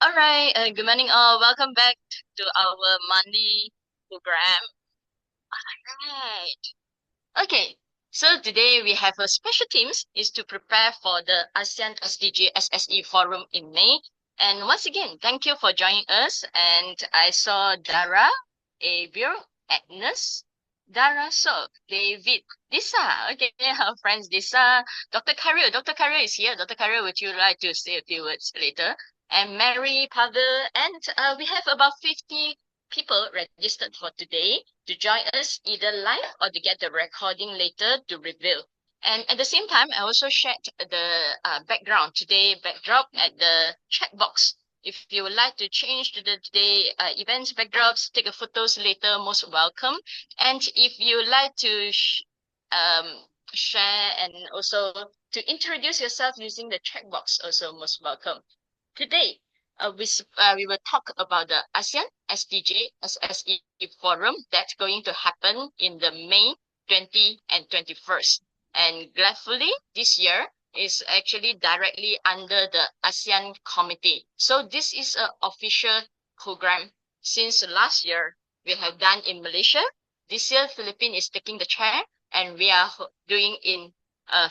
All right, good morning all. Welcome back to our Monday program. All right. Okay, so today we have a special teams is to prepare for the ASEAN SDG-SSE forum in May. And once again, thank you for joining us. And I saw Dara, Avir, Agnes, Dara, so David, Disa. Okay, our friends Disa, Dr. Karil. Dr. Karil is here. Dr. Karil, would you like to say a few words later? And Mary, Pavel, and we have about 50 people registered for today to join us either live or to get the recording later to review. And at the same time, I also shared the background today backdrop at the chat box. If you would like to change to the today events backdrops, take a photos later, most welcome. And if you would like to share and also to introduce yourself using the chat box, also most welcome. Today, we will talk about the ASEAN SDG SSE forum that's going to happen in the May 20 and 21st. And gladfully, this year is actually directly under the ASEAN committee. So this is an official program. Since last year, we have done in Malaysia. This year, Philippines is taking the chair, and we are doing in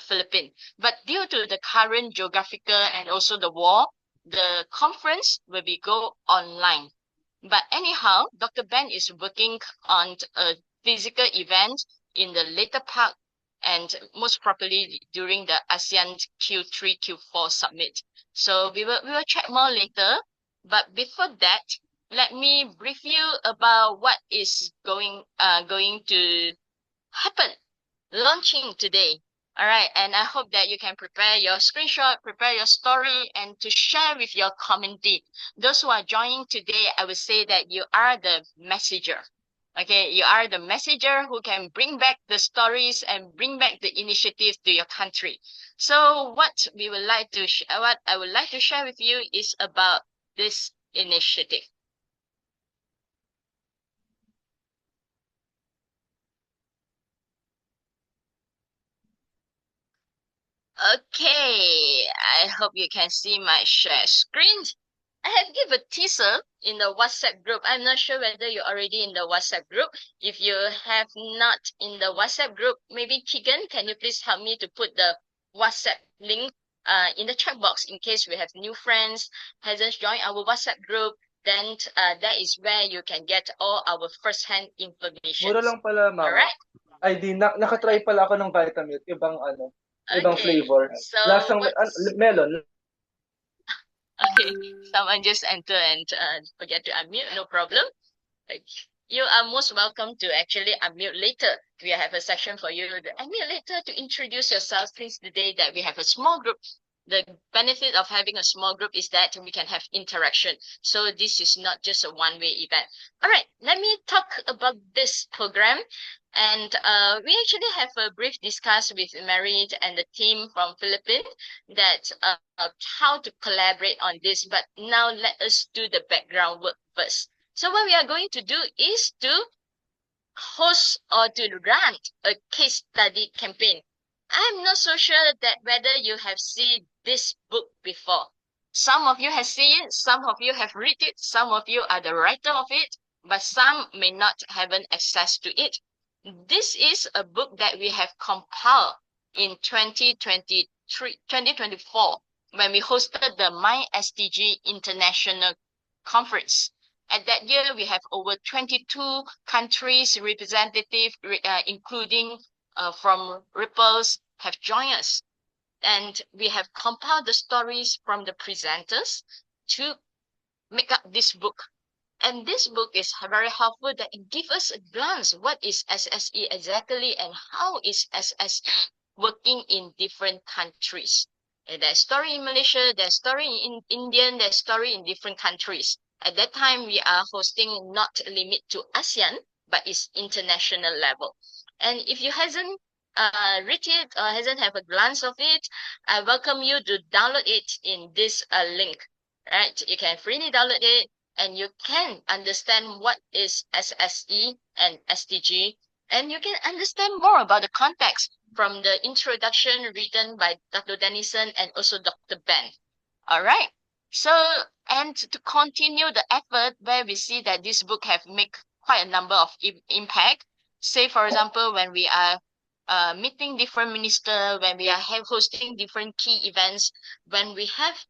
Philippines. But due to the current geographical and also the war, the conference will be go online. But anyhow, Dr. Ben is working on a physical event in the later part and most probably during the ASEAN Q3, Q4 summit. So we will check more later. But before that, let me brief you about what is going to happen, launching today. All right, and I hope that you can prepare your screenshot, prepare your story, and to share with your community. Those who are joining today, I would say that you are the messenger. Okay, you are the messenger who can bring back the stories and bring back the initiatives to your country. So what I would like to share with you is about this initiative. Okay, I hope you can see my share screen. I have given a teaser in the WhatsApp group. I'm not sure whether you're already in the WhatsApp group. If you have not in the WhatsApp group, maybe Keegan, can you please help me to put the WhatsApp link in the chat box in case we have new friends, hasn't joined our WhatsApp group, then that is where you can get all our first-hand information. Mura lang pala, mama. Alright? Ay, nakatry pala ako ng Vitamilk. Ibang flavor. So Lasang melon. Okay, someone just enter and forget to unmute, no problem. You are most welcome to actually unmute later. We have a section for you to unmute later to introduce yourself since the day that we have a small group. The benefit of having a small group is that we can have interaction. So this is not just a one-way event. All right, let me talk about this program. And we actually have a brief discuss with Mary and the team from Philippines that how to collaborate on this. But now let us do the background work first. So what we are going to do is to host or to run a case study campaign. I'm not so sure that whether you have seen this book before. Some of you have seen it, some of you have read it, some of you are the writer of it, but some may not have access to it. This is a book that we have compiled in 2024 when we hosted the My SDG International Conference. At that year, we have over 22 countries representative, including from Ripples, have joined us. And we have compiled the stories from the presenters to make up this book. And this book is very helpful that it gives us a glance what is SSE exactly and how is SSE working in different countries. And there's story in Malaysia, there's story in India, there's story in different countries. At that time, we are hosting not limit to ASEAN, but it's international level. And if you hasn't read it or hasn't have a glance of it, I welcome you to download it in this link. Right? You can freely download it and you can understand what is SSE and SDG, and you can understand more about the context from the introduction written by Dr. Dennison and also Dr. Ben. All right. So And to continue the effort where we see that this book have made quite a number of impact. Say, for example, when we are meeting different minister, when we are hosting different key events, when we have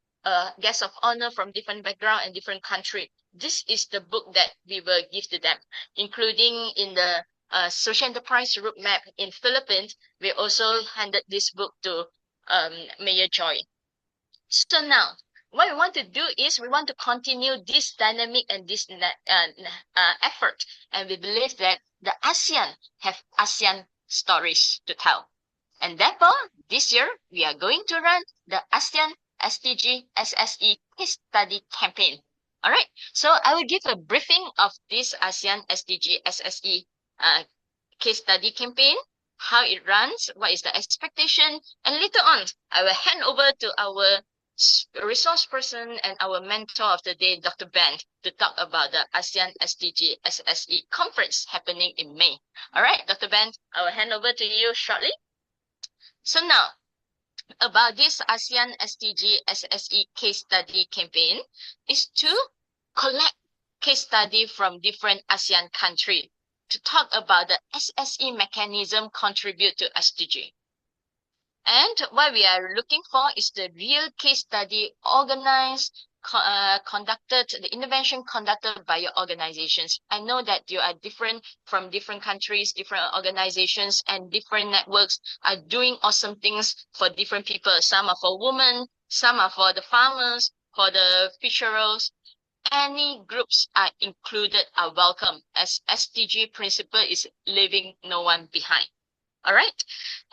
guests of honor from different background and different country, this is the book that we will give to them, including in the social enterprise roadmap in Philippines. We also handed this book to Mayor Joy. So now, what we want to do is we want to continue this dynamic and this effort, and we believe that the ASEAN have ASEAN stories to tell. And therefore, this year, we are going to run the ASEAN SDG-SSE case study campaign. All right. So I will give a briefing of this ASEAN SDG-SSE case study campaign, how it runs, what is the expectation, and later on, I will hand over to our resource person and our mentor of the day, Dr. Ben, to talk about the ASEAN SDG SSE conference happening in May. All right, Dr. Ben, I will hand over to you shortly. So now, about this ASEAN SDG SSE case study campaign is to collect case study from different ASEAN countries to talk about the SSE mechanism contribute to SDG. And what we are looking for is the real case study organized, conducted, the intervention conducted by your organizations. I know that you are different from different countries, different organizations, and different networks are doing awesome things for different people. Some are for women, some are for the farmers, for the fisheries. Any groups are included are welcome, as SDG principle is leaving no one behind. All right.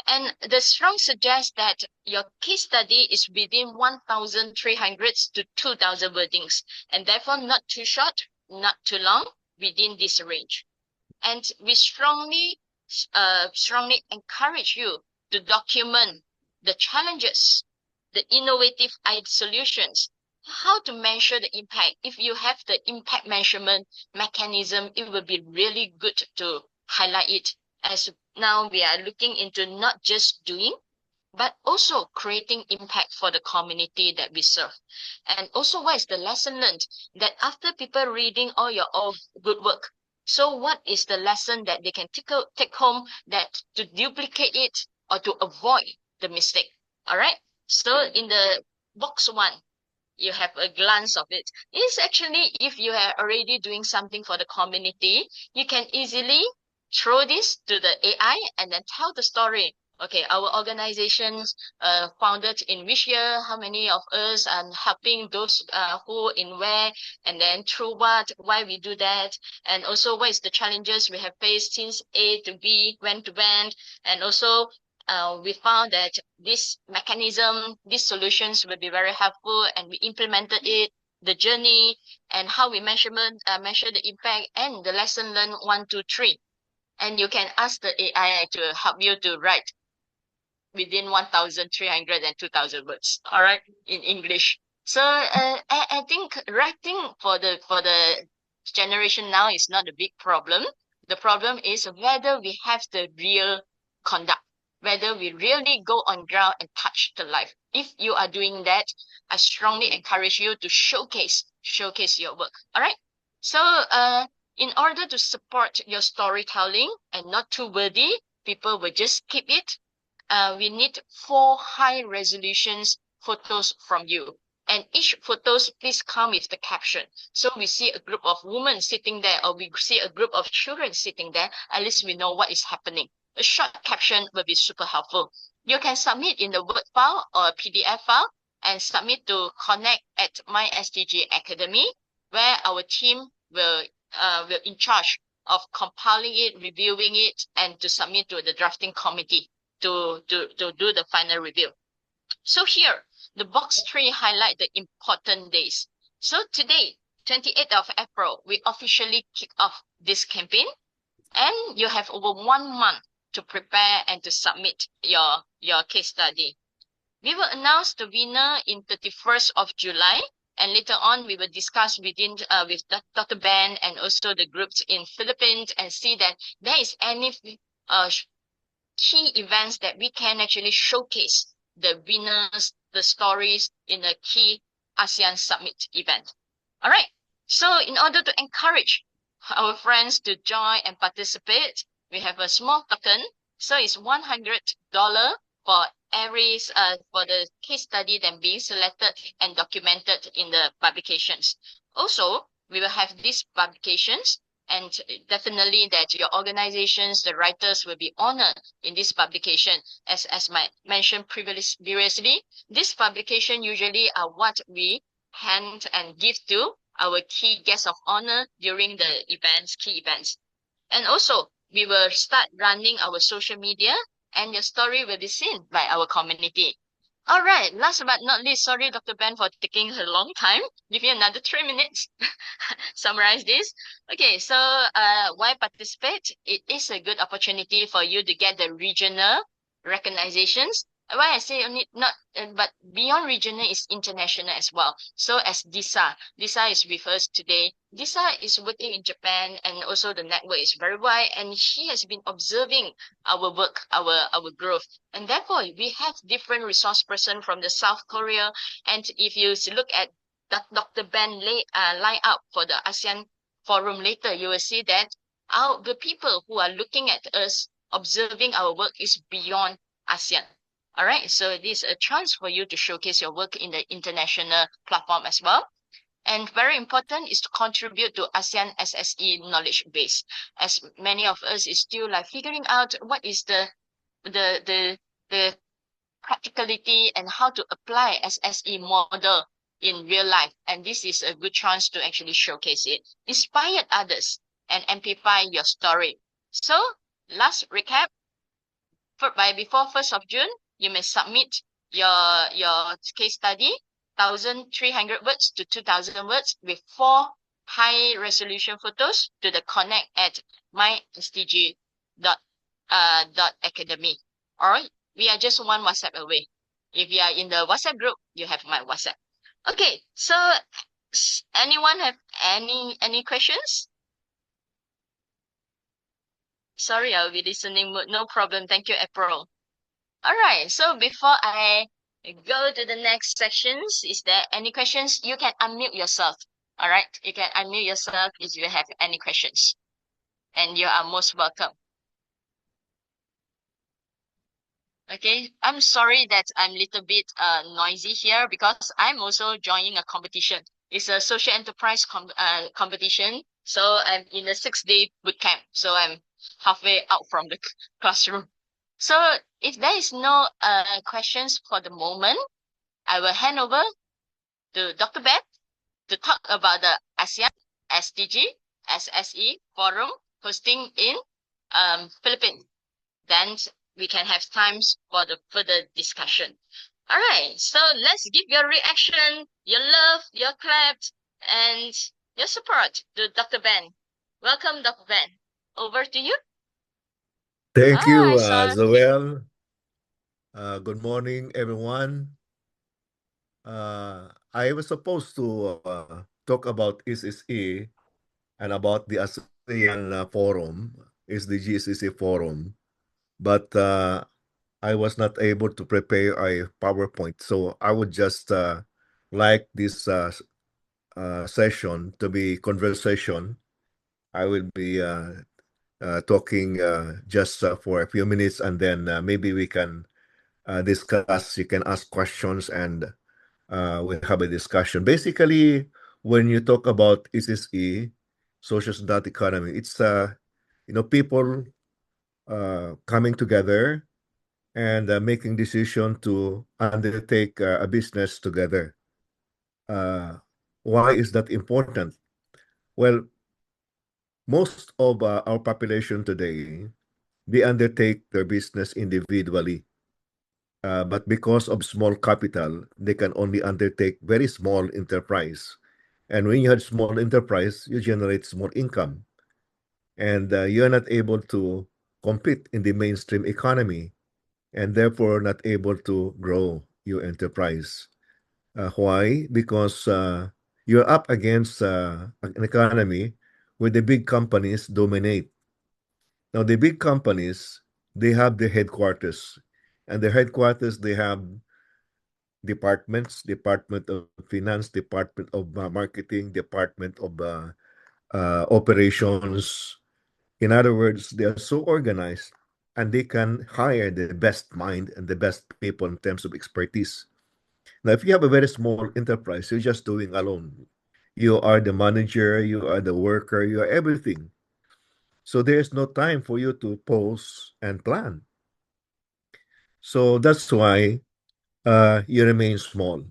And the strong suggests that your case study is within 1,300 to 2,000 wordings, and therefore not too short, not too long, within this range. And we strongly encourage you to document the challenges, the innovative solutions, how to measure the impact. If you have the impact measurement mechanism, it will be really good to highlight it, as now we are looking into not just doing, but also creating impact for the community that we serve. And also, what is the lesson learned? That after people reading all your good work, so what is the lesson that they can take home that to duplicate it or to avoid the mistake? All right. So in the box 1, you have a glance of it. It's actually, if you are already doing something for the community, you can easily throw this to the AI and then tell the story. Okay, our organizations founded in which year, how many of us are helping those who in where, and then through what, why we do that, and also what is the challenges we have faced since A to B, when to when, and also we found that this mechanism, these solutions will be very helpful, and we implemented it, the journey, and how we measure the impact, and the lesson learned 1, 2, 3. And you can ask the AI to help you to write within 1,300 and 2,000 words, all right, in English. So I think writing for the generation now is not a big problem. The problem is whether we have the real conduct, whether we really go on ground and touch the life. If you are doing that, I strongly encourage you to showcase your work. All right. So in order to support your storytelling and not too wordy, people will just keep it. We need 4 high resolutions photos from you. And each photos, please come with the caption. So we see a group of women sitting there, or we see a group of children sitting there, at least we know what is happening. A short caption will be super helpful. You can submit in the Word file or a PDF file and submit to connect at My SDG Academy, where our team will in charge of compiling it, reviewing it, and to submit to the drafting committee to do the final review. So here, the box 3 highlight the important days. So today, 28th of April, we officially kick off this campaign, and you have over 1 month to prepare and to submit your case study. We will announce the winner in 31st of July, and later on we will discuss with Dr. Ben and also the groups in Philippines and see that there is any key events that we can actually showcase the winners, the stories in a key ASEAN Summit event. All right. So in order to encourage our friends to join and participate, we have a small token. So it's $100 for every for the case study that being selected and documented in the publications. Also, we will have these publications, and definitely that your organizations, the writers will be honored in this publication. As mentioned previously, this publication usually are what we hand and give to our key guests of honor during the events, key events. And also, we will start running our social media, and your story will be seen by our community. All right, last but not least, sorry, Dr. Ben, for taking a long time. Give you another 3 minutes. Summarize this. Okay, so why participate? It is a good opportunity for you to get the regional recognizations. Why I say only not, but beyond regional is international as well. So as Disa is with us today. Disa is working in Japan, and also the network is very wide, and she has been observing our work, our growth. And therefore, we have different resource person from the South Korea. And if you look at Dr. Ben line up for the ASEAN forum later, you will see that the people who are looking at us, observing our work is beyond ASEAN. All right, so this is a chance for you to showcase your work in the international platform as well. And very important is to contribute to ASEAN SSE knowledge base, as many of us is still like figuring out what is the practicality and how to apply SSE model in real life. And this is a good chance to actually showcase it, inspire others, and amplify your story. So last recap, before 1st of June, you may submit your case study, 1,300 words to 2,000 words with 4 high resolution photos to the connect at mystg.academy. Or we are just one WhatsApp away. If you are in the WhatsApp group, you have my WhatsApp. Okay, so anyone have any questions? Sorry, I'll be listening. No problem. Thank you, April. All right, so before I go to the next sections, is there any questions? You can unmute yourself. All right, you can unmute yourself if you have any questions, and you are most welcome. Okay, I'm sorry that I'm a little bit noisy here because I'm also joining a competition. It's a social enterprise competition. So I'm in a 6-day boot camp. So I'm halfway out from the classroom. So if there is no questions for the moment, I will hand over to Dr. Beth to talk about the ASEAN SDG-SSE forum hosting in Philippines. Then we can have times for the further discussion. All right, so let's give your reaction, your love, your claps, and your support to Dr. Ben. Welcome, Dr. Ben. Over to you. Thank you, I saw. Zoel. Good morning, everyone. I was supposed to talk about SSE and about the ASEAN forum, SDG-SSE forum, but I was not able to prepare a PowerPoint. So I would just like this session to be conversation. I will be talking just for a few minutes, and then maybe we can discuss. You can ask questions, and we'll have a discussion. Basically, when you talk about SSE, social society economy, it's people coming together and making decision to undertake a business together. Why is that important? Well, most of our population today, they undertake their business individually. But because of small capital, they can only undertake very small enterprise. And when you have small enterprise, you generate small income. And you're not able to compete in the mainstream economy, and therefore not able to grow your enterprise. Why? Because you're up against an economy where the big companies dominate. Now, the big companies, they have their headquarters, and their headquarters, they have departments, Department of Finance, Department of Marketing, Department of Operations. In other words, they are so organized and they can hire the best mind and the best people in terms of expertise. Now, if you have a very small enterprise, you're just doing alone. You are the manager, you are the worker, you are everything. So there's no time for you to pause and plan. So that's why you remain small.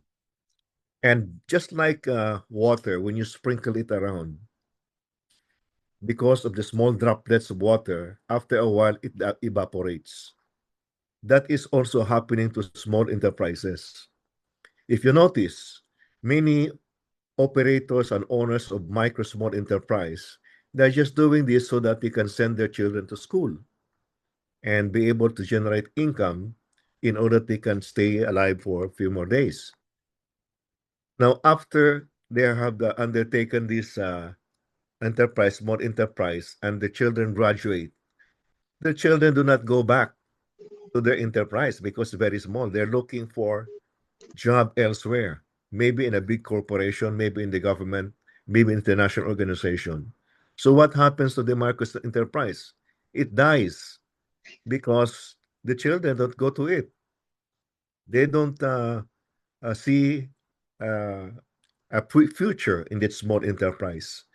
And just like water, when you sprinkle it around, because of the small droplets of water, after a while it evaporates. That is also happening to small enterprises. If you notice, many operators and owners of micro small enterprise, they're just doing this so that they can send their children to school and be able to generate income in order they can stay alive for a few more days. Now, after they have undertaken this enterprise, small enterprise, and the children graduate, the children do not go back to their enterprise because it's very small. They're looking for job elsewhere, maybe in a big corporation, maybe in the government, maybe international organization. So what happens to the micro enterprise? It dies because the children don't go to it. They don't see uh, a future in that small enterprise.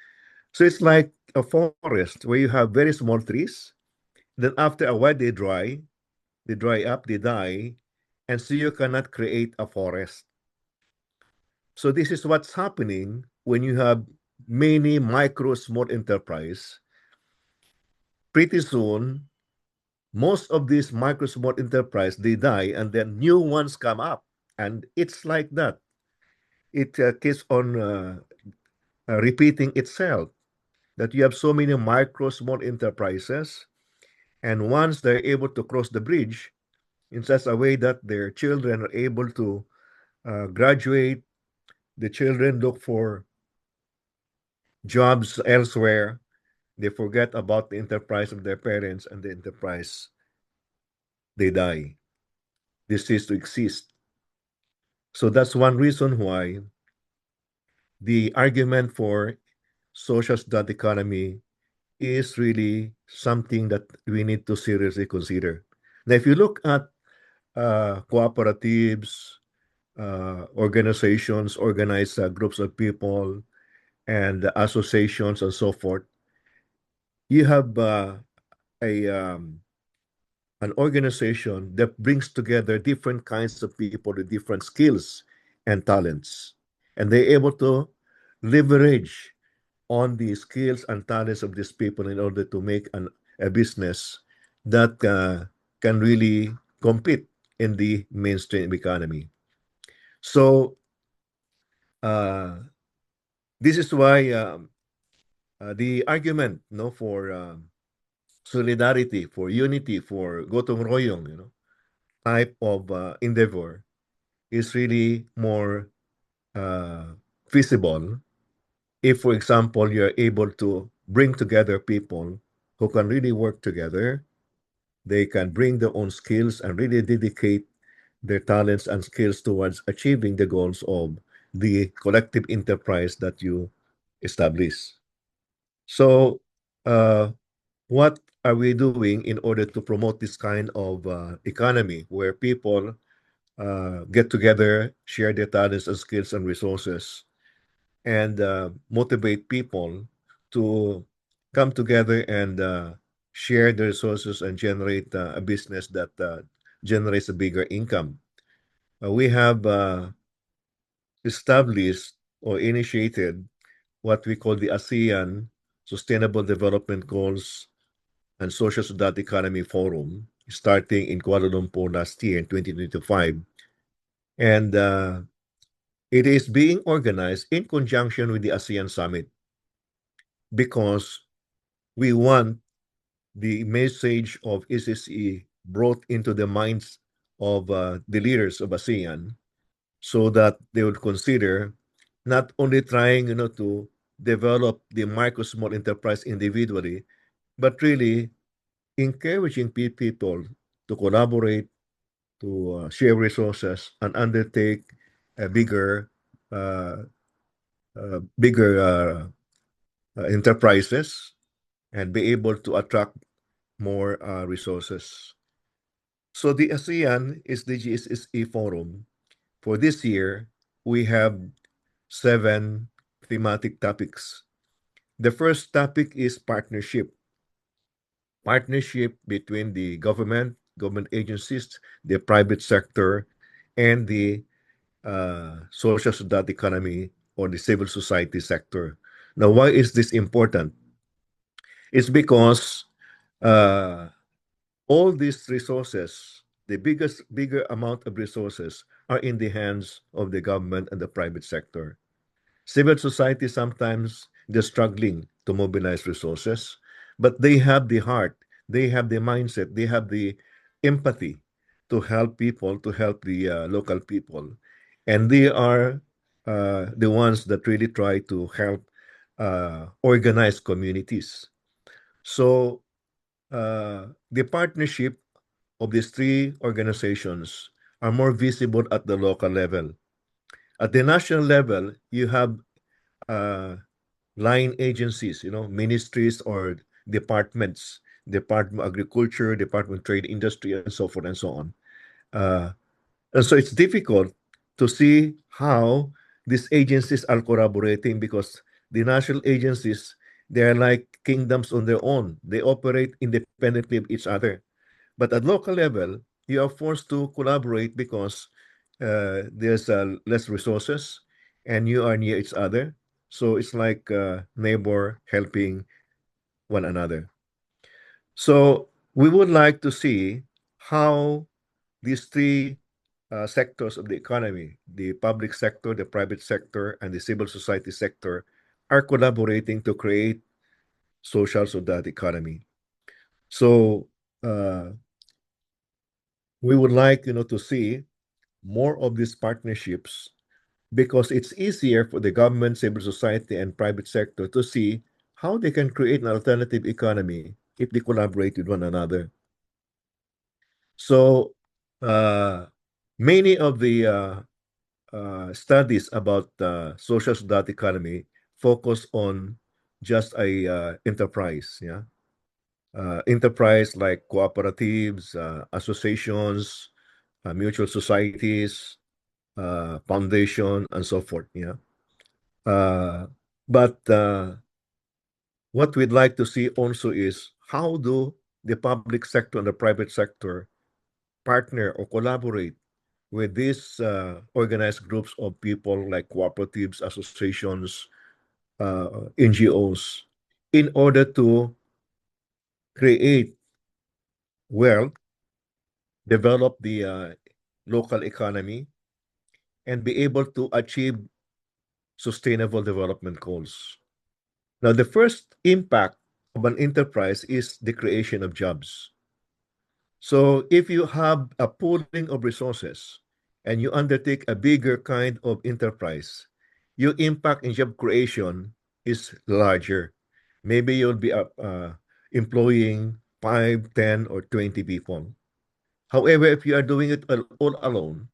So it's like a forest where you have very small trees. Then after a while, they dry up, they die, and so you cannot create a forest. So this is what's happening when you have many micro small enterprise. Pretty soon, most of these micro small enterprise they die, and then new ones come up, and it's like that. It keeps on repeating itself. That you have so many micro small enterprises, and once they're able to cross the bridge in such a way that their children are able to graduate, the children look for jobs elsewhere. They forget about the enterprise of their parents, and the enterprise, they die. They cease to exist. So that's one reason why the argument for social stud economy is really something that we need to seriously consider. Now, if you look at cooperatives, organizations, organized groups of people, and associations and so forth, you have a an organization that brings together different kinds of people with different skills and talents, and they're able to leverage on the skills and talents of these people in order to make a business that can really compete in the mainstream economy. So this is why the argument, for solidarity, for unity, for gotong royong, type of endeavor is really more uh, feasible if, for example, you're able to bring together people who can really work together. They can bring their own skills and really dedicate their talents and skills towards achieving the goals of the collective enterprise that you establish. So, what are we doing in order to promote this kind of economy where people get together, share their talents and skills and resources, and motivate people to come together and share the resources and generate a business that generates a bigger income? We have established or initiated what we call the ASEAN Sustainable Development Goals and Social Sudan Economy Forum, starting in Kuala Lumpur last year in 2025. And it is being organized in conjunction with the ASEAN Summit because we want the message of SSE brought into the minds of the leaders of ASEAN so that they would consider not only trying, to develop the micro small enterprise individually, but really encouraging people to collaborate, share resources and undertake a uh, bigger enterprises and be able to attract more resources. So the ASEAN SDG-SSE Forum for this year, we have 7 thematic topics. The first topic is partnership. Partnership between the government agencies, the private sector, and the social society economy or the civil society sector. Now, why is this important? It's because uh, all these resources, the bigger amount of resources, are in the hands of the government and the private sector. Civil society sometimes they're struggling to mobilize resources, but they have the heart, they have the mindset, they have the empathy to help people, to help the local people, and they are the ones that really try to help organize communities. So the partnership of these 3 organizations are more visible at the local level. At the national level, you have uh, line agencies, ministries or departments, Department of Agriculture, Department of Trade, Industry, and so forth and so on. Uh, and so it's difficult to see how these agencies are collaborating because the national agencies, they're like kingdoms on their own. They operate independently of each other. But at local level, you are forced to collaborate because there's less resources and you are near each other. So it's like neighbor helping one another. So we would like to see how these 3 sectors of the economy, the public sector, the private sector, and the civil society sector, are collaborating to create social so that economy. So uh, we would like to see more of these partnerships because it's easier for the government, civil society, and private sector to see how they can create an alternative economy if they collaborate with one another. So uh, many of the studies about social that economy focus on just a enterprise, yeah, enterprise like cooperatives, associations, mutual societies, foundation, and so forth. Yeah, uh, but what we'd like to see also is how do the public sector and the private sector partner or collaborate with these organized groups of people like cooperatives, associations, NGOs, in order to create wealth, develop the local economy, and be able to achieve sustainable development goals. Now, the first impact of an enterprise is the creation of jobs. So if you have a pooling of resources and you undertake a bigger kind of enterprise, your impact in job creation is larger. Maybe you'll be employing 5, 10, or 20 people. However, if you are doing it all alone,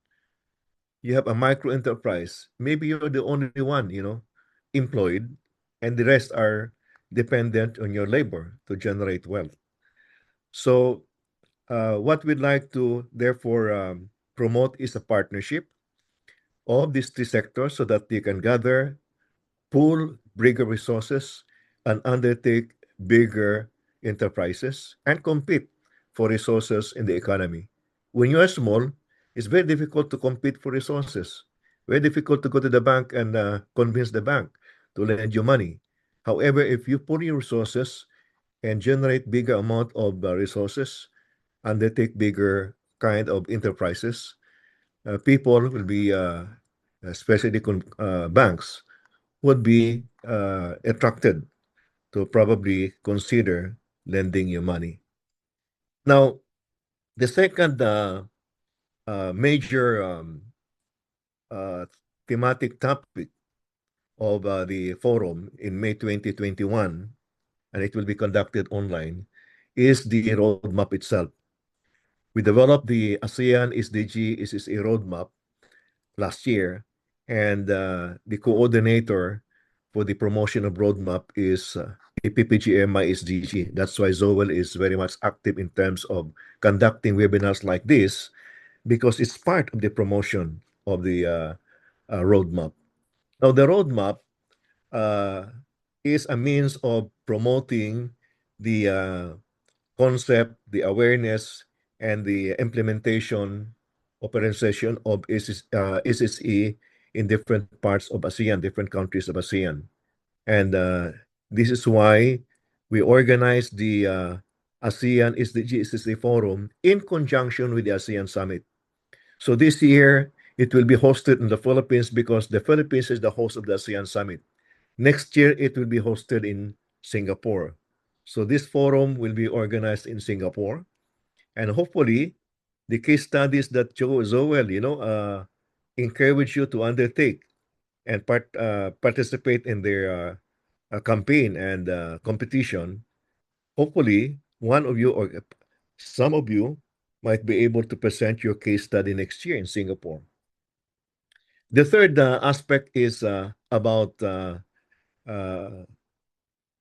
you have a micro enterprise. Maybe you're the only one, employed, and the rest are dependent on your labor to generate wealth. So what we'd like to therefore promote is a partnership of these 3 sectors so that they can gather, pool bigger resources, and undertake bigger enterprises and compete for resources in the economy. When you are small, it's very difficult to compete for resources. Very difficult to go to the bank and convince the bank to lend you money. However, if you pool your resources and generate bigger amount of resources, undertake bigger kind of enterprises, people will be, especially banks, would be attracted to probably consider lending you money. Now, the second major uh, thematic topic of the forum in May 2021, and it will be conducted online, is the roadmap itself. We developed the ASEAN SDG-SSE roadmap last year, and the coordinator for the promotion of roadmap is APPGMI SDG. That's why Zoel is very much active in terms of conducting webinars like this, because it's part of the promotion of the roadmap. Now, the roadmap uh, is a means of promoting the concept, the awareness, and the implementation operation of SSE in different parts of ASEAN, different countries of ASEAN. And this is why we organized the ASEAN SDG-SSE Forum in conjunction with the ASEAN Summit. So this year, it will be hosted in the Philippines because the Philippines is the host of the ASEAN Summit. Next year, it will be hosted in Singapore. So this forum will be organized in Singapore, and hopefully, the case studies that Joel, encourage you to undertake and participate in their campaign and competition. Hopefully, one of you or some of you might be able to present your case study next year in Singapore. The third aspect is about uh,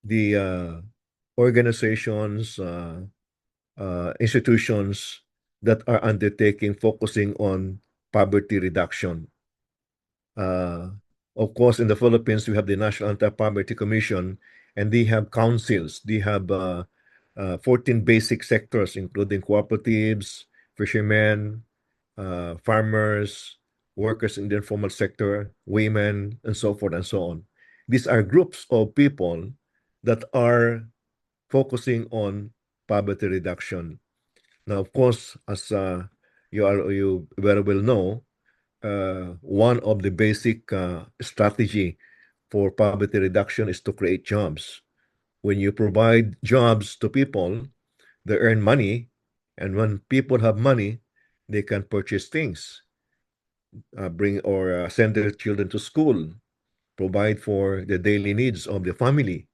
the organizations, institutions that are undertaking focusing on poverty reduction. Of course, in the Philippines, we have the National Anti-Poverty Commission, and they have councils. They have 14 basic sectors, including cooperatives, fishermen, farmers, workers in the informal sector, women, and so forth and so on. These are groups of people that are focusing on poverty reduction. Now, of course, as you very well know, one of the basic strategy for poverty reduction is to create jobs. When you provide jobs to people, they earn money, and when people have money, they can purchase things, bring or send their children to school, provide for the daily needs of the family.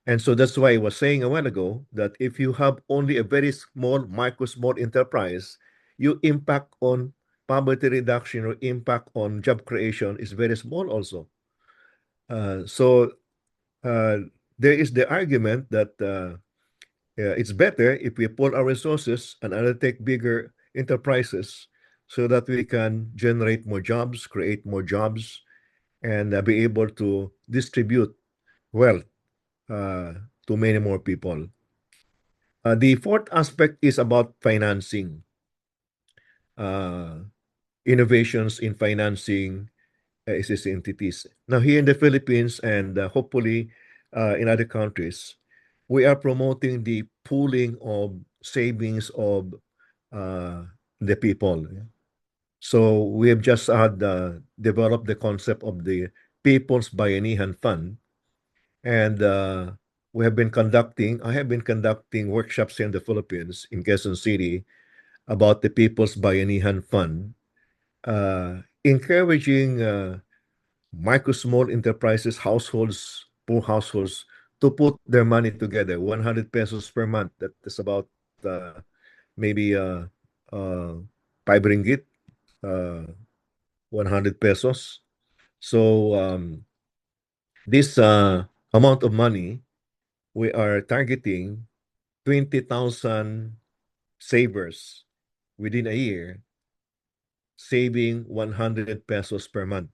And so that's why I was saying a while ago that if you have only a very small, micro small enterprise, your impact on poverty reduction or impact on job creation is very small also. So there is the argument that it's better if we pull our resources and undertake bigger enterprises so that we can generate more jobs, create more jobs, and be able to distribute wealth uh, to many more people. The fourth aspect is about financing, uh, innovations in financing SSC entities. Now, here in the Philippines and hopefully in other countries, we are promoting the pooling of savings of uh, the people. So we have just developed the concept of the People's Bayanihan Fund, and I have been conducting workshops here in the Philippines, in Quezon City, about the People's Bayanihan Fund, encouraging micro small enterprises, households, poor households, to put their money together. 100 pesos per month. That is about maybe uh, 5 ringgit, uh, 100 pesos. So this amount of money, we are targeting 20,000 savers within a year, saving 100 pesos per month.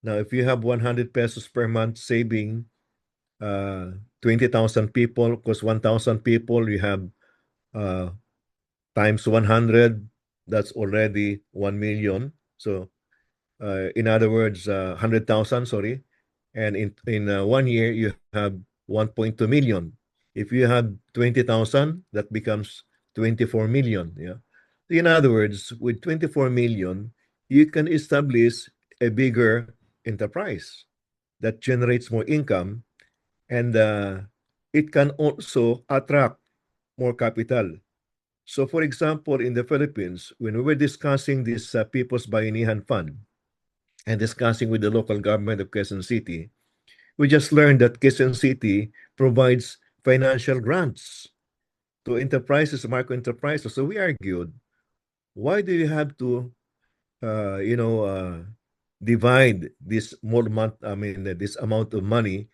Now, if you have 100 pesos per month saving 20,000 people, because 1,000 people, you have uh, times 100, that's already 1 million. So, in other words, 100,000, sorry. And in 1 year, you have 1.2 million. If you have 20,000, that becomes 24 million. Yeah. In other words, with 24 million, you can establish a bigger enterprise that generates more income, and it can also attract more capital. So, for example, in the Philippines, when we were discussing this People's Bayanihan Fund and discussing with the local government of Quezon City, we just learned that Quezon City provides financial grants to enterprises, micro enterprises. So we argued, why do you have to, you know, divide this more month, I mean, this amount of money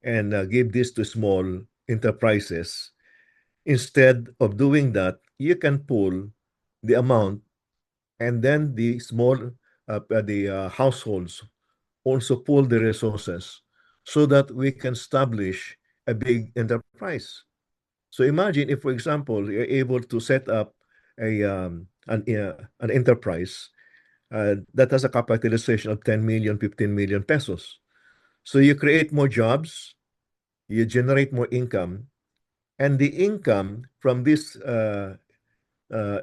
and give this to small enterprises? Instead of doing that, you can pool the amount, and then the small, the households also pool the resources so that we can establish a big enterprise. So imagine if, for example, you're able to set up an enterprise that has a capitalization of 10 million, 15 million pesos. So you create more jobs, you generate more income, and the income from this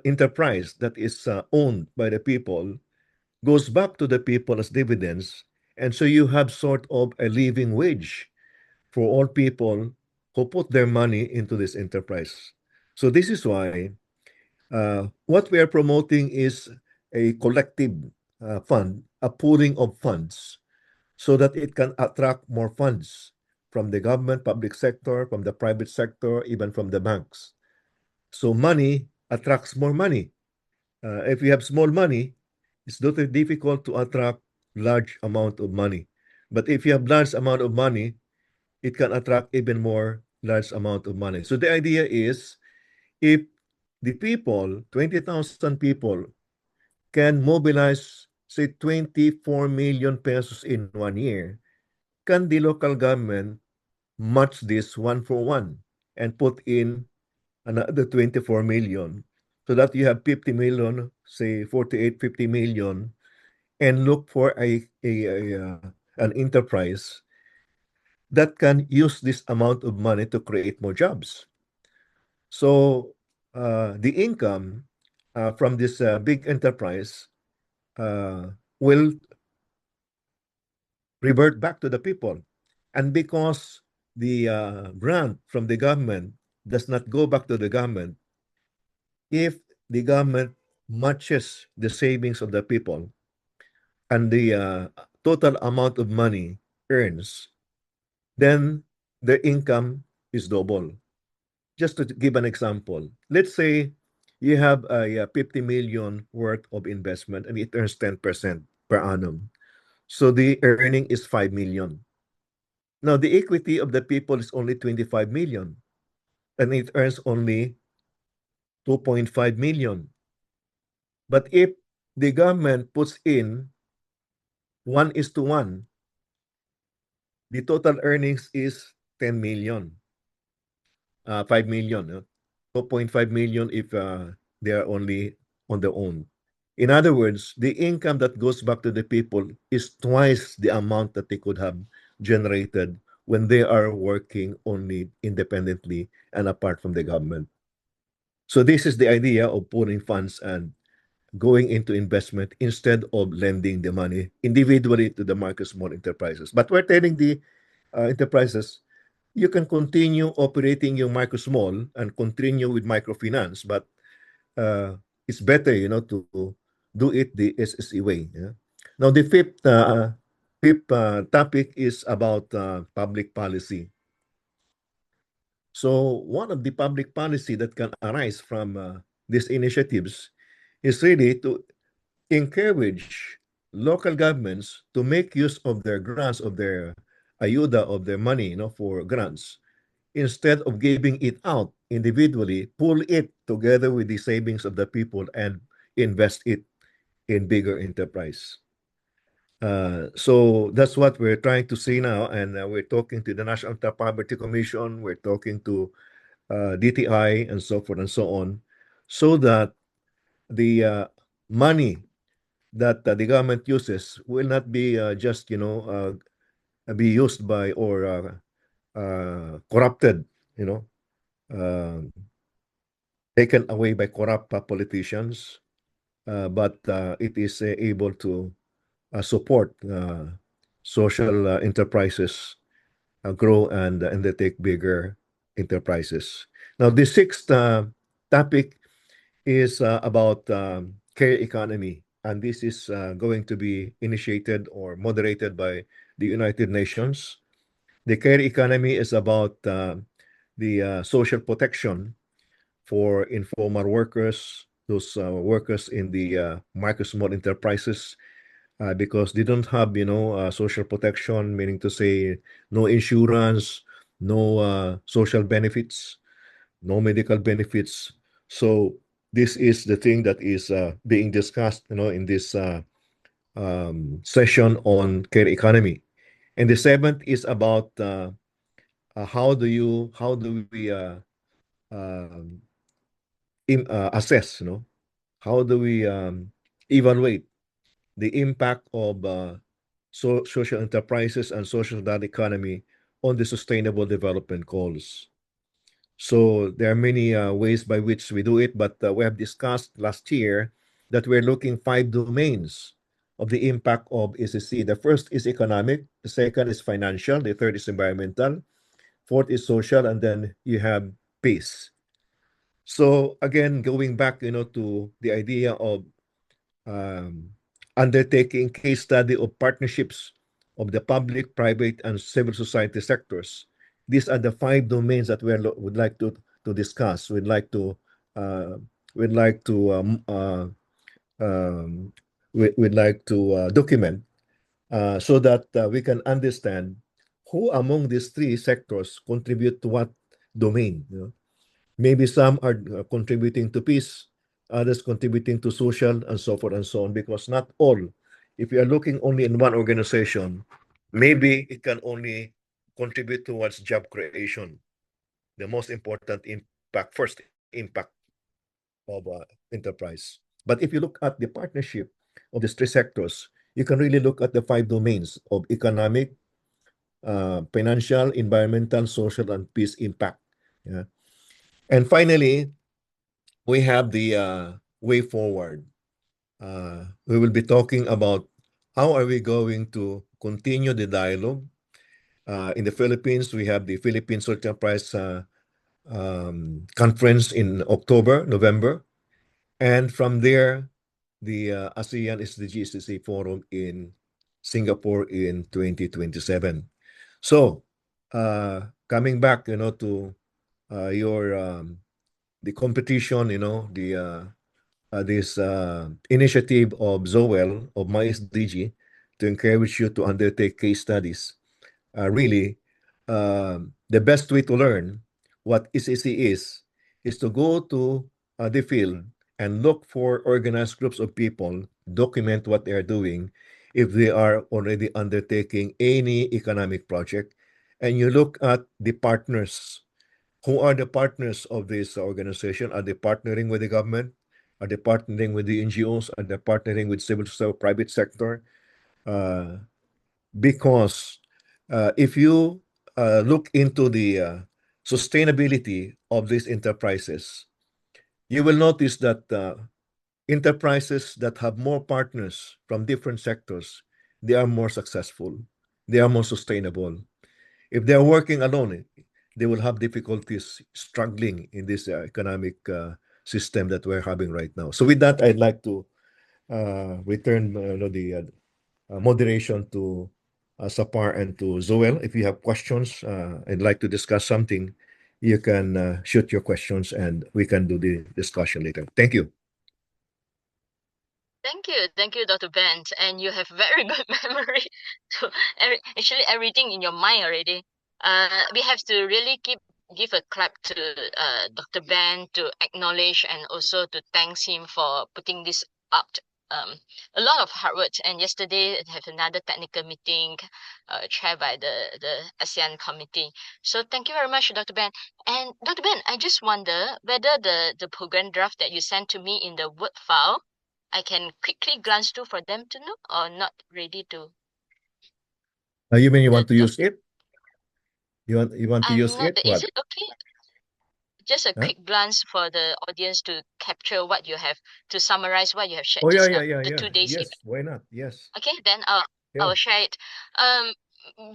enterprise that is owned by the people goes back to the people as dividends. And so you have sort of a living wage for all people who put their money into this enterprise. So this is why what we are promoting is a collective fund, a pooling of funds, so that it can attract more funds from the government, public sector, from the private sector, even from the banks. So money attracts more money. If you have small money, it's not difficult to attract large amount of money. But if you have large amount of money, it can attract even more large amount of money. So the idea is, if the people, 20,000 people, can mobilize, say, 24 million pesos in 1 year, can the local government match this one for one and put in another 24 million, so that you have 50 million, say 48, 50 million, and look for an enterprise that can use this amount of money to create more jobs. So the income from this big enterprise will revert back to the people. And because the grant from the government does not go back to the government, if the government matches the savings of the people and the total amount of money earns, then the income is double. Just to give an example, let's say you have a 50 million worth of investment and it earns 10% per annum. So the earning is 5 million. Now the equity of the people is only 25 million and it earns only 2.5 million. But if the government puts in 1:1, the total earnings is 10 million, 5 million, 2.5 million if they are only on their own. In other words, the income that goes back to the people is twice the amount that they could have generated when they are working only independently and apart from the government. So this is the idea of pooling funds and going into investment instead of lending the money individually to the micro small enterprises. But we're telling the enterprises, you can continue operating your micro small and continue with microfinance, but it's better, to do it the SSE way. Yeah? Now, the fifth topic is about public policy. So one of the public policy that can arise from these initiatives is really to encourage local governments to make use of their grants, of their ayuda, of their money, for grants. Instead of giving it out individually, pull it together with the savings of the people and invest it in bigger enterprise. So that's what we're trying to see now, and we're talking to the National Anti-Poverty Commission, we're talking to DTI, and so forth and so on, so that the money that the government uses will not be just be used by or corrupted, you know, uh, taken away by corrupt politicians, but it is able to support social enterprises grow and they take bigger enterprises. Now, the sixth topic is about care economy, and this is going to be initiated or moderated by the United Nations. The care economy is about the social protection for informal workers, those workers in the micro small enterprises, because they don't have, social protection, meaning to say no insurance, no social benefits, no medical benefits. So this is the thing that is being discussed, in this session on care economy. And the seventh is about how do we um, assess, how do we evaluate the impact of social enterprises and social data economy on the sustainable development goals. So there are many ways by which we do it, but we have discussed last year that we're looking 5 domains of the impact of SSE. The first is economic, the second is financial, the third is environmental, fourth is social, and then you have peace. So again, going back, to the idea of um, undertaking case study of partnerships of the public, private, and civil society sectors. These are the 5 domains that would like to discuss. Uh, we'd like to um, we'd like to document so that we can understand who among these 3 sectors contribute to what domain. Maybe some are contributing to peace, others contributing to social, and so forth and so on, because not all, if you are looking only in one organization, maybe it can only contribute towards job creation, the most important first impact of enterprise. But if you look at the partnership of these 3 sectors, you can really look at the 5 domains of economic, financial, environmental, social, and peace impact. Yeah. And finally, we have the way forward. We will be talking about how are we going to continue the dialogue. In the Philippines, we have the Philippine Social Enterprise Conference in October, November. And from there, the ASEAN SDG-SSE Forum in Singapore in 2027. So, coming back, to your the competition, this initiative of Zoel, of my SDG, to encourage you to undertake case studies. Really, the best way to learn what SSE is to go to the field and look for organized groups of people, document what they are doing, if they are already undertaking any economic project, and you look at the partners. Who are the partners of this organization? Are they partnering with the government? Are they partnering with the NGOs? Are they partnering with civil society, private sector? Uh, because if you look into the sustainability of these enterprises, you will notice that enterprises that have more partners from different sectors, they are more successful, they are more sustainable. If they're working alone, they will have difficulties struggling in this economic system that we're having right now. So with that, I'd like to return the moderation to Sapar and to Zoel. If you have questions and like to discuss something, you can shoot your questions and we can do the discussion later. Thank you. Thank you, Dr. Bent, and you have very good memory to actually everything in your mind already. We have to really give a clap to Dr. Bent to acknowledge and also to thank him for putting this up. A lot of hard work. And yesterday I have another technical meeting, chaired by the ASEAN committee. So thank you very much, Dr. Ben. And Dr. Ben, I just wonder whether the program draft that you sent to me in the Word file, I can quickly glance through for them to know or not ready to. You mean you want to The, use it? You want to use I'm not. it? Is What? it okay? Just a Huh? quick glance for the audience to capture what you have, to summarize what you have shared Oh yeah, just yeah, now. yeah, The yeah. 2 days event. Yes, why not? Yes. Okay, then I Yeah. will share it. Um,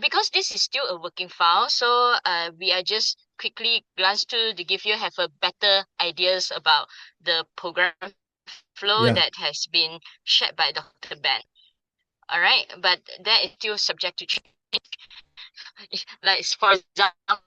because this is still a working file, so we are just quickly glance to give you have a better ideas about the program flow Yeah. that has been shared by Dr. Ben. All right, but that is still subject to change. Like for example,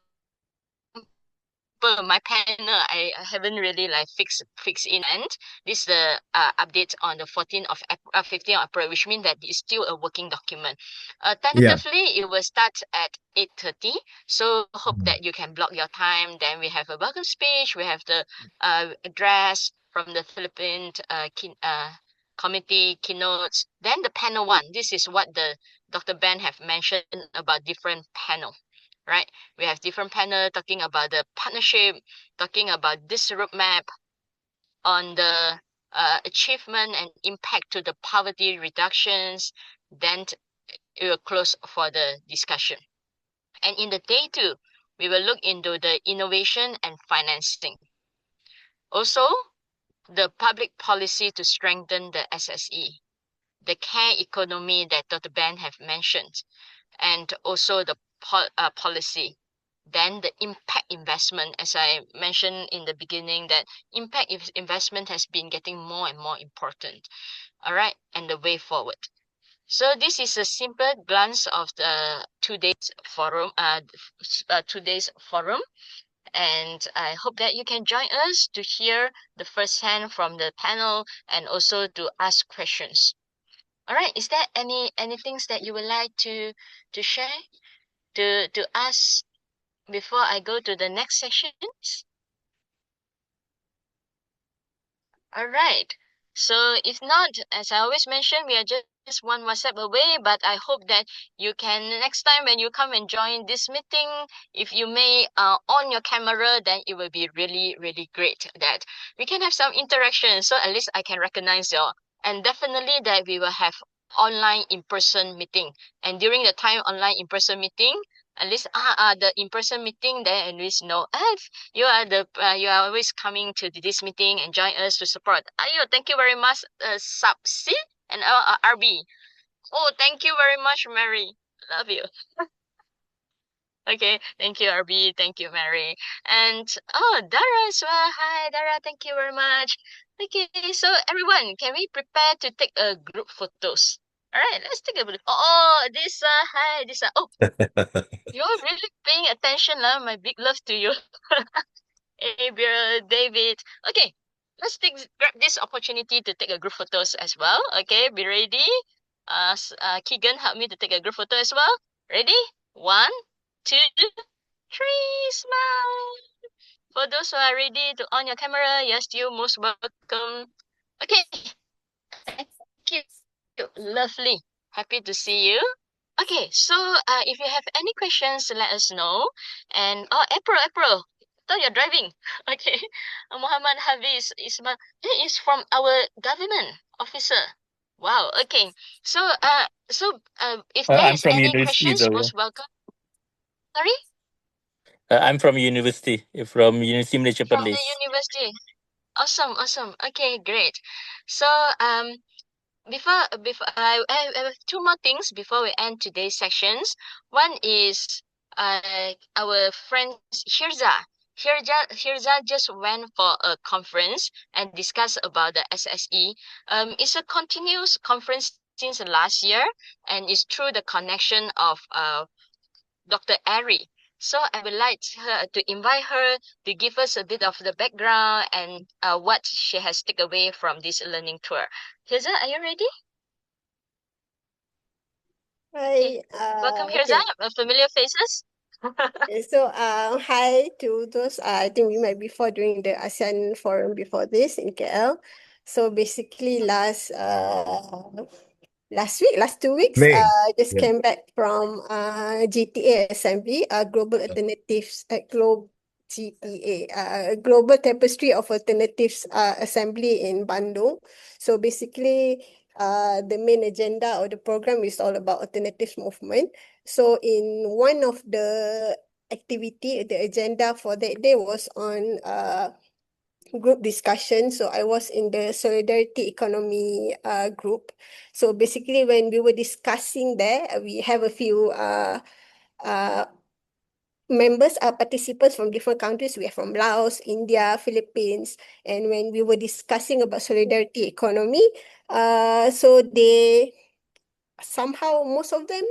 per my panel, I haven't really like fixed in, and this is the update on the 15th of April, which means that it's still a working document. Yeah. Tentatively, it will start at 8:30. So hope that you can block your time. Then we have a welcome speech. We have the address from the Philippine committee keynotes. Then the panel one. This is what the Dr. Ben have mentioned about different panel, right? We have different panel talking about the partnership, talking about this roadmap on the achievement and impact to the poverty reductions. Then it will close for the discussion. And in the day two, we will look into the innovation and financing. Also, the public policy to strengthen the SSE, the care economy that Dr. Ben have mentioned, and also the policy. Then the impact investment, as I mentioned in the beginning, that impact investment has been getting more and more important. All right, and the way forward. So this is a simple glance of the 2 days forum, 2 days forum, and I hope that you can join us to hear the first hand from the panel and also to ask questions. All right, is there anything that you would like to share, to ask before I go to the next sections? All right. So if not, as I always mention, we are just one WhatsApp away, but I hope that you can next time when you come and join this meeting, if you may on your camera, then it will be really, really great that we can have some interaction. So at least I can recognize you all. And definitely that we will have online in-person meeting. And during the time online in-person meeting, at least the in-person meeting, then at least know you are you are always coming to this meeting and join us to support. Ayo, thank you very much, Sapsi and RB. Oh, thank you very much, Mary. Love you. Okay, thank you, RB. Thank you, Mary. And Dara as well. Hi, Dara. Thank you very much. Okay, so everyone, can we prepare to take a group photos? All right, let's take a look. Oh, this hi, this oh, you're really paying attention, lah. My big love to you. Gabriel, David. Okay, let's grab this opportunity to take a group photos as well. Okay, be ready. Keegan, help me to take a group photo as well. Ready? 1, 2, 3, smile. For those who are ready to on your camera, you're still most welcome. Okay, thank you. Lovely. Happy to see you. Okay, so if you have any questions, let us know. And April, thought you're driving. Okay, Muhammad Hafiz is from our government officer. Wow. Okay, so if there I'm is from any university questions, though. most welcome. Sorry, I'm from university, University Malaysia from the Perlis. university. Awesome. Okay, great. So before I have two more things before we end today's sessions. One is our friend Hirza. Hirza just went for a conference and discussed about the SSE. It's a continuous conference since last year, and it's through the connection of Dr. Ari. So I would like to invite her to give us a bit of the background and what she has taken away from this learning tour. Hirza, are you ready? Hi, Welcome, okay. Hirza. Familiar faces. So, hi to those, I think we met before during the ASEAN forum before this in KL. So basically last 2 weeks, May. just Yeah. came back from GTA Assembly, Global Alternatives GTA, Global Tapestry of Alternatives Assembly in Bandung. So basically, the main agenda or the program is all about alternatives movement. So in one of the activity, the agenda for that day was on group discussion. So I was in the solidarity economy group. So basically when we were discussing there, we have a few members are participants from different countries. We are from Laos, India, Philippines. And when we were discussing about solidarity economy, so they somehow, most of them,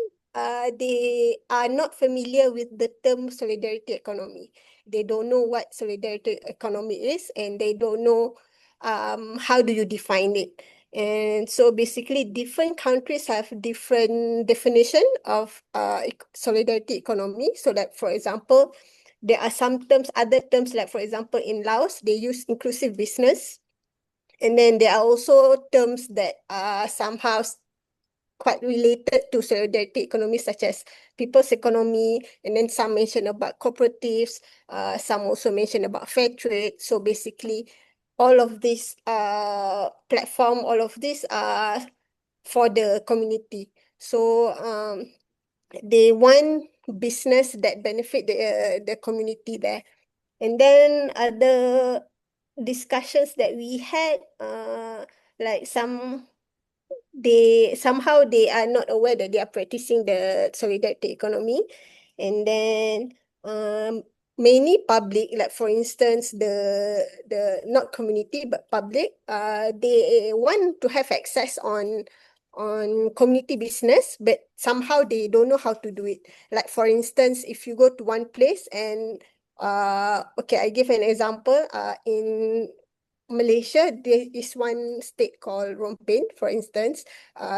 they are not familiar with the term solidarity economy. they don't know what solidarity economy is, and they don't know how do you define it. And so basically different countries have different definition of solidarity economy. So like, for example, there are some terms, other terms, like for example, in Laos, they use inclusive business. And then there are also terms that are somehow quite related to solidarity economy, such as people's economy, and then some mention about cooperatives, some also mention about fair trade. So basically, all of this platform, all of this are for the community. So they want business that benefit the community there. And then other discussions that we had, like somehow they are not aware that they are practicing the solidarity economy. And then many public, like for instance, the not community but public, they want to have access on community business, but somehow they don't know how to do it. Like for instance, if you go to one place and okay, I give an example. In Malaysia, there is one state called Rompin, for instance.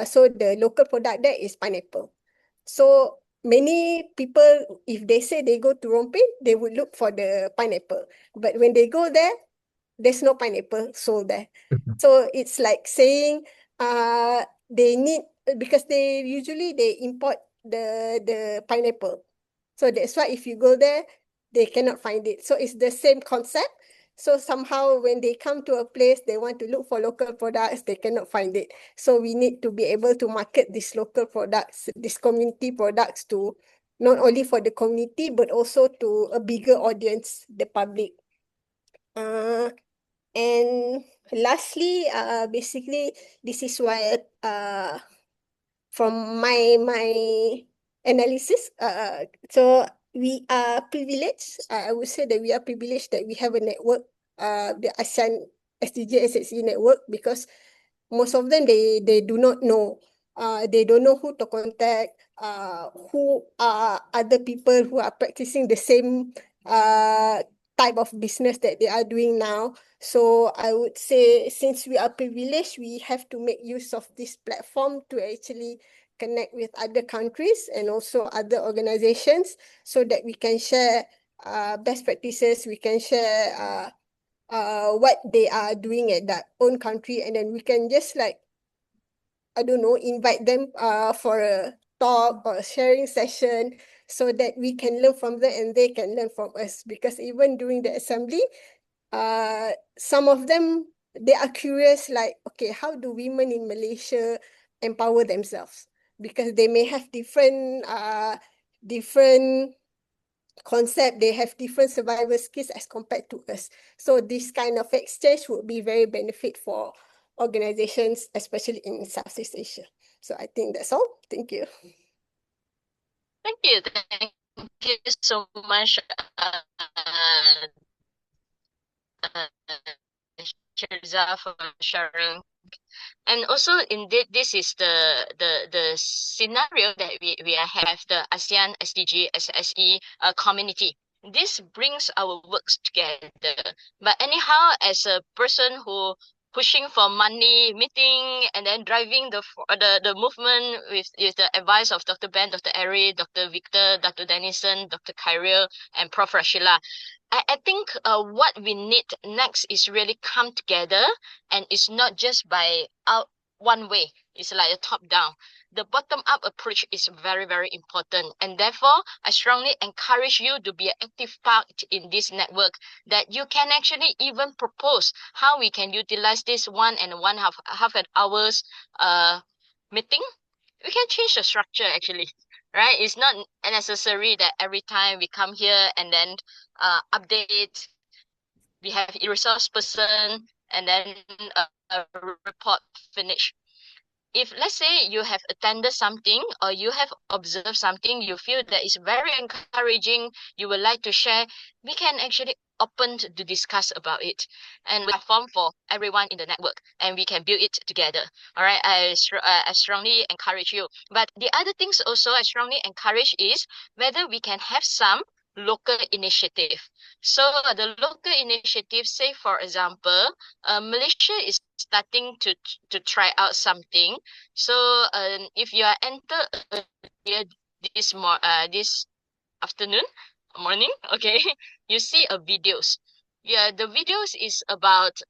So the local product there is pineapple. So many people, if they say they go to Rompin, they would look for the pineapple. But when they go there, there's no pineapple sold there. So it's like saying they need, because they usually they import the pineapple. So that's why if you go there, they cannot find it. So it's the same concept. So somehow when they come to a place, they want to look for local products, they cannot find it. So we need to be able to market these local products, these community products, to not only for the community, but also to a bigger audience, the public. And lastly, basically, this is why from my analysis, so we are privileged. I would say that we are privileged that we have a network, the ASEAN SDG-SSE network, because most of them they do not know. They don't know who to contact, who are other people who are practicing the same type of business that they are doing now. So I would say, since we are privileged, we have to make use of this platform to actually connect with other countries and also other organizations, so that we can share best practices, we can share what they are doing at that own country, and then we can just like, I don't know, invite them for a talk or a sharing session, so that we can learn from them and they can learn from us. Because even during the assembly, some of them, they are curious, like, okay, how do women in Malaysia empower themselves? Because they may have different concept, they have different survival skills as compared to us. So this kind of exchange would be very benefit for organizations, especially in Southeast Asia. So I think that's all. Thank you. Thank you. Thank you so much, Shirza, for sharing. And also, indeed, this is the scenario that we have, the ASEAN SDG SSE community. This brings our works together. But anyhow, as a person who pushing for money, meeting, and then driving the movement with the advice of Dr. Ben, Dr. Ari, Dr. Victor, Dr. Dennison, Dr. Kyril, and Prof. Rashila, I think what we need next is really come together, and it's not just by out one way. It's like a top down. The bottom up approach is very, very important. And therefore, I strongly encourage you to be an active part in this network, that you can actually even propose how we can utilize this 1.5 an hours meeting. We can change the structure actually, right? It's not necessary that every time we come here and then update, we have a resource person, and then a report finish. If let's say you have attended something or you have observed something, you feel that is very encouraging, you would like to share, we can actually open to discuss about it, and we form for everyone in the network, and we can build it together. All right, I strongly encourage you. But the other things also I strongly encourage is whether we can have some local initiative. So the local initiative, say for example, Malaysia is starting to try out something. So if you are enter earlier this afternoon, morning, okay, you see a videos. Yeah, the videos is about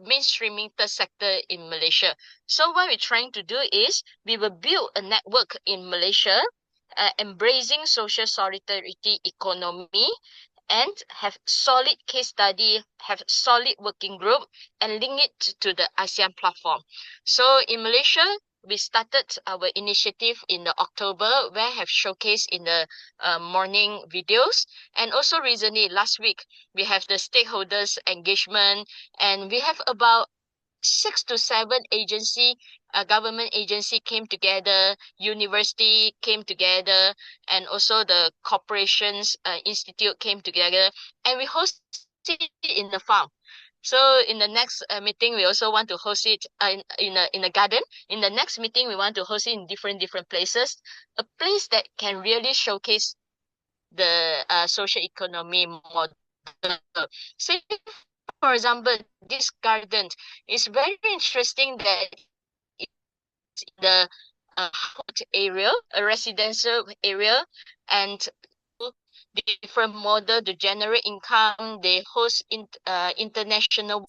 mainstreaming third sector in Malaysia. So what we're trying to do is we will build a network in Malaysia, embracing social solidarity economy, and have solid case study, have solid working group, and link it to the ASEAN platform. So in Malaysia, we started our initiative in the October, where I have showcased in the morning videos. And also recently, last week, we have the stakeholders engagement, and we have about 6 to 7 agency, government agency came together, university came together, and also the corporations institute came together, and we hosted it in the farm. So in the next meeting, we also want to host it in a garden. In the next meeting, we want to host it in different places, a place that can really showcase the social economy model. Say for example, this garden is very interesting that it's in the hot area, a residential area, and different model to generate income. They host international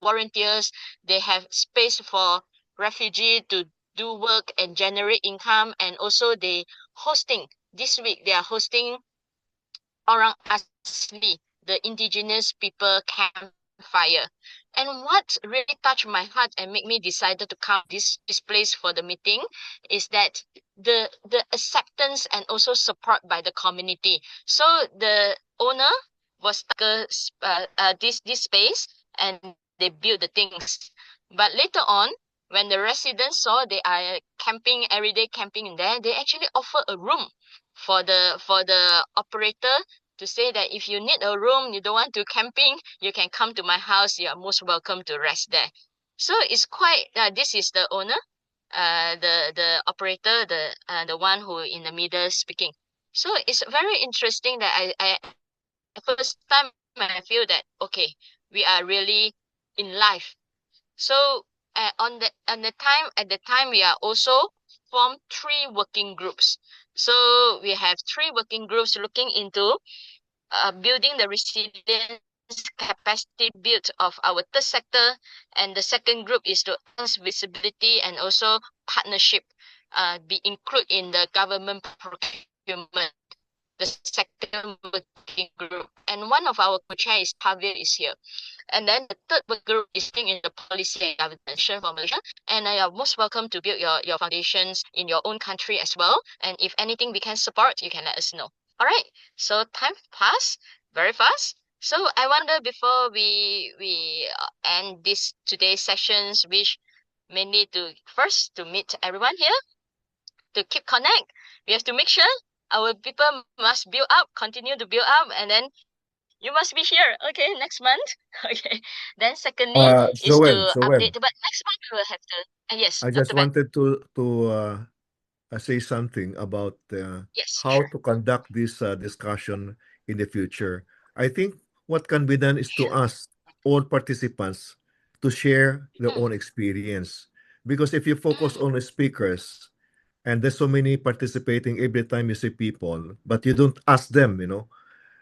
volunteers. They have space for refugee to do work and generate income, and also they hosting this week. They are hosting Orang Asli, the indigenous people campfire. And what really touched my heart and made me decided to come this place for the meeting is that the acceptance and also support by the community. So the owner was this space, and they built the things. But later on, when the residents saw they are camping, everyday camping in there, they actually offer a room for the operator to say that if you need a room, you don't want to camping, you can come to my house. You are most welcome to rest there. So it's quite. This is the owner, the operator, the one who in the middle speaking. So it's very interesting that I first time I feel that okay, we are really in life. So at the time we are also formed 3 working groups. So we have 3 working groups looking into building the resilience capacity built of our third sector, and the second group is to enhance visibility and also partnership be included in the government procurement. The second working group, and one of our co-chair is Javier is here. And then the third work group is in the policy and governance for Malaysia. And I are most welcome to build your foundations in your own country as well. And if anything we can support, you can let us know. All right. So time passed very fast. So I wonder before we end this today's sessions, which mainly to first to meet everyone here, to keep connect. We have to make sure our people must build up, continue to build up, and then you must be here, okay, next month. Okay. Then secondly is Joel, to Joel, update, but next month we will have to, yes, I just Dr. Ben. wanted to say something about Yes, how sure. to conduct this discussion in the future. I think what can be done is to Sure. ask all participants to share their Mm, own experience. Because if you focus mm, on the speakers and there's so many participating every time you see people, but you don't ask them,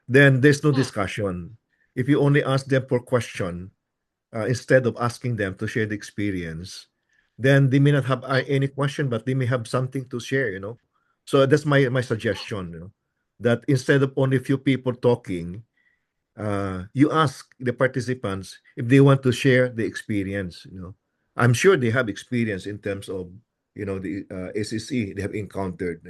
then there's no mm, discussion. If you only ask them for question, instead of asking them to share the experience, then they may not have mm, any question, but they may have something to share. So that's my suggestion, that instead of only few people talking, you ask the participants if they want to share the experience. I'm sure they have experience in terms of, the SSE they have encountered.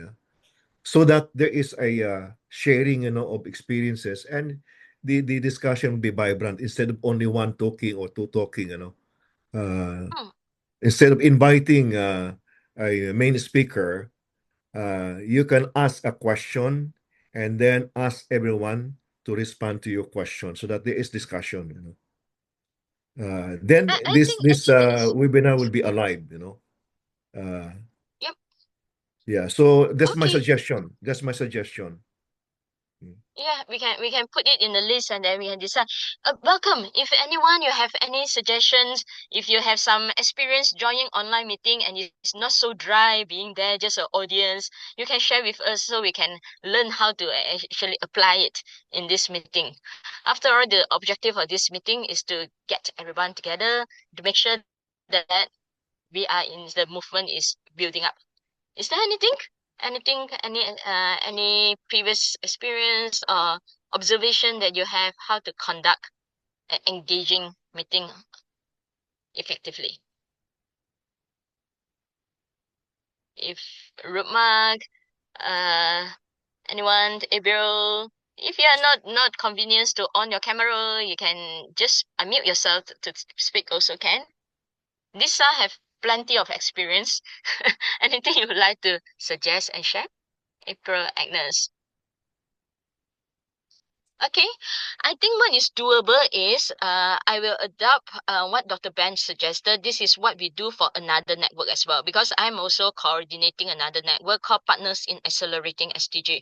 So that there is a sharing, of experiences, and the discussion will be vibrant instead of only one talking or two talking. Uh, mm. Instead of inviting a main speaker, you can ask a question and then ask everyone to respond to your question so that there is discussion. Then I this think I this think it's webinar will be alive. Uh, yep. yeah. So that's my Okay. suggestion. That's my suggestion. Yeah, we can put it in the list and then we can decide. Welcome. If anyone you have any suggestions, if you have some experience joining online meeting and it's not so dry being there, just an audience, you can share with us so we can learn how to actually apply it in this meeting. After all, the objective of this meeting is to get everyone together to make sure that we are in the movement is building up. Is there anything? Any previous experience or observation that you have how to conduct an engaging meeting effectively? If Rupmark, anyone, April, if you are not convenienced to on your camera, you can just unmute yourself to speak also can. Lisa have plenty of experience. Anything you would like to suggest and share? April, Agnes. Okay, I think what is doable is I will adopt what Dr. Ben suggested. This is what we do for another network as well, because I'm also coordinating another network called Partners in Accelerating SDG.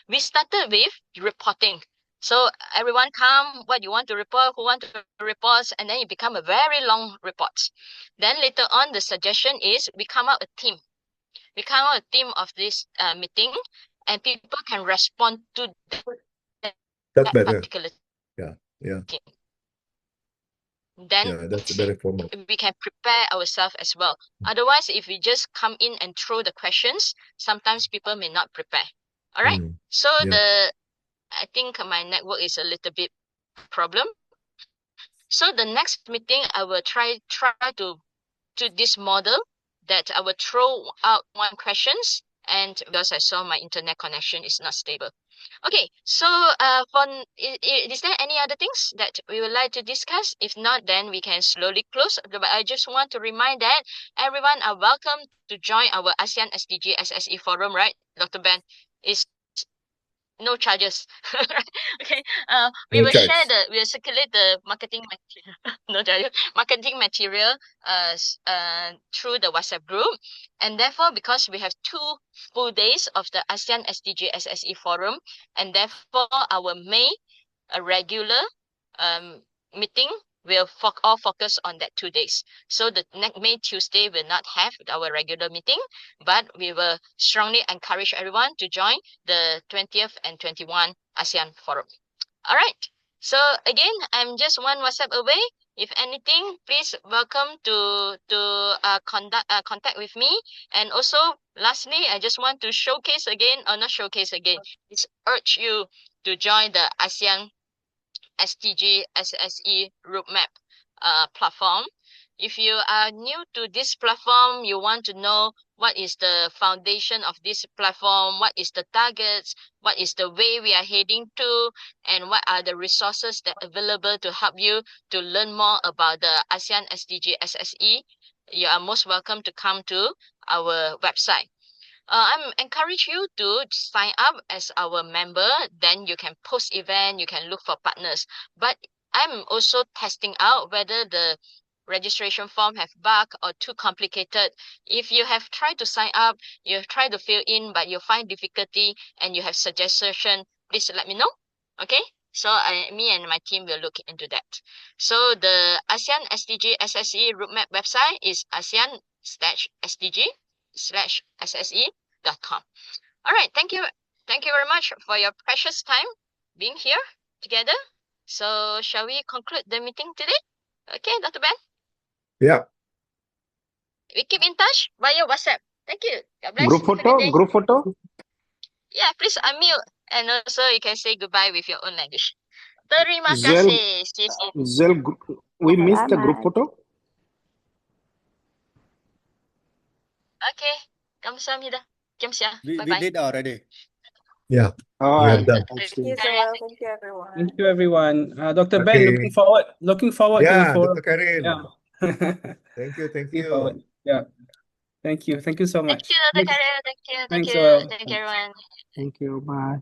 We started with reporting. So everyone come, what you want to report, who want to report, and then it become a very long report. Then later on, the suggestion is we come out a team. We come out a team of this meeting, and people can respond to That's that better. particular Yeah. team. Then Yeah, that's a better format. we can prepare ourselves as well. Otherwise, if we just come in and throw the questions, sometimes people may not prepare. All right. So Yeah. I think my network is a little bit problem. So the next meeting, I will try to this model that I will throw out one questions, and because I saw my internet connection is not stable. Okay, so is there any other things that we would like to discuss? If not, then we can slowly close. But I just want to remind that everyone are welcome to join our ASEAN SDG-SSE forum, right? Dr. Ben, is no charges. Okay. We No will charge. we'll circulate the marketing material, no charges, marketing material through the WhatsApp group. And therefore, because we have 2 full days of the ASEAN SDG SSE forum, and therefore our May regular meeting will all focus on that 2 days. So the next May Tuesday will not have our regular meeting, but we will strongly encourage everyone to join the 20th and 21 ASEAN Forum. All right. So again, I'm just one WhatsApp away. If anything, please welcome to contact with me. And also, lastly, I just want to showcase again, or not showcase again, is urge you to join the ASEAN SDG-SSE roadmap platform. If you are new to this platform, you want to know what is the foundation of this platform, what is the targets, what is the way we are heading to, and what are the resources that are available to help you to learn more about the ASEAN SDG-SSE, you are most welcome to come to our website. I'm encourage you to sign up as our member. Then you can post event, you can look for partners. But I'm also testing out whether the registration form have bug or too complicated. If you have tried to sign up, you have tried to fill in, but you find difficulty and you have suggestion, please let me know. Okay. So me and my team will look into that. So the ASEAN SDG SSE roadmap website is ASEAN/SDG/SSE.com. All right. Thank you. Thank you very much for your precious time being here together. So shall we conclude the meeting today? Okay, Dr. Ben? Yeah. We keep in touch via WhatsApp. Thank you. God bless. Group Have a good photo, day. group photo. Yeah, please unmute. And also you can say goodbye with your own language. Terima Zel, kasih. we missed the group photo. Okay. Kamsahamnida. Kamsia. We Bye-bye. did already. Yeah. All We right. have done. Thank you, sir. Thank you, everyone. Thank you, everyone. Dr. Ben, Okay. looking forward to the Yeah, forum. Dr. Karin. Yeah. Thank you. Thank Looking forward. you. Yeah. Thank you. Thank you so Thank much. you, Dr. Karen. Thank you. Thank Thanks, you. Joel. Thank you, everyone. Thank you. Bye.